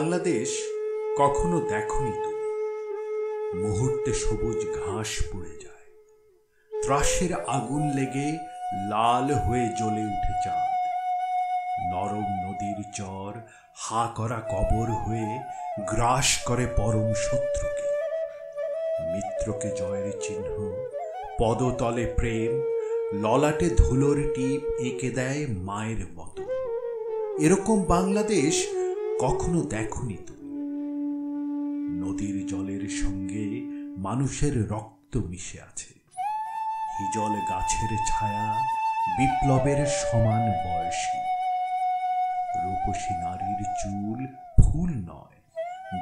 বাংলাদেশ কখনো দেখনি তুমি। মুহূর্তে সবুজ ঘাস পড়ে যায়, ত্রাসের আগুন লেগে লাল হয়ে জ্বলে উঠে চাঁদ। নরম নদীর চর হা করা কবর হয়ে গ্রাস করে পরম শত্রুকে। মিত্রকে জয়ের চিহ্ন, পদতলে প্রেম, ললাটে ধুলোর টিপ এঁকে দেয় মায়ের মতো। এরকম বাংলাদেশ কখনো দেখনি তুমি। নদীর জলের সঙ্গে মানুষের রক্ত মিশে আছে। হিজল গাছের ছায়া বিপ্লবের সমান বয়সী। রূপসী নারীর চুল ফুল নয়,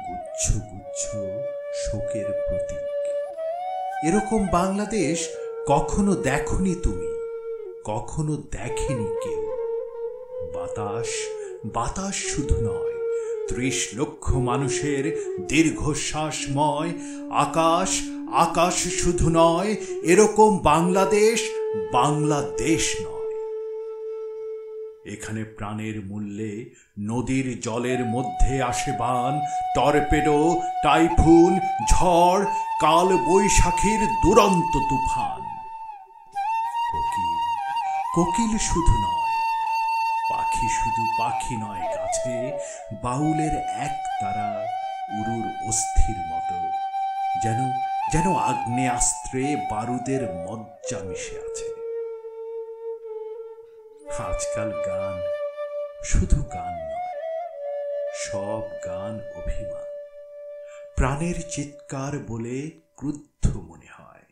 গুচ্ছ গুচ্ছ শোকের প্রতীক। এরকম বাংলাদেশ কখনো দেখনি তুমি, কখনো দেখেনি কেউ। বাতাস বাতাস শুধু নয়, ৩০ লক্ষ মানুষের দীর্ঘশ্বাসময় আকাশ আকাশ শুধু নয়। এরকম বাংলাদেশ বাংলাদেশ নয়। এখানে প্রাণের মূল্যে নদীর জলের মধ্যে আসে বান, টর্পেডো, টাইফুন, ঝড়, কাল বৈশাখীর দুরন্ত তুফান। কোকিল কোকিল শুধু নয়, পাখি শুধু পাখি নয় গাছে, বাউলের এক তারা উরুর অস্থির মতো, যেন যেন আগ্নেয়াস্ত্রে বারুদের মজ্জা মিশে আছে। আজকাল গান শুধু গান নয়, সব গান অভিমান, প্রাণের চিৎকার বলে ক্রুদ্ধ মনে হয়।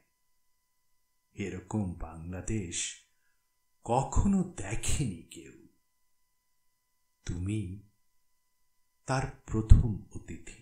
এরকম বাংলাদেশ কখনো দেখেনি কেউ। তুমি তার প্রথম অতিথি।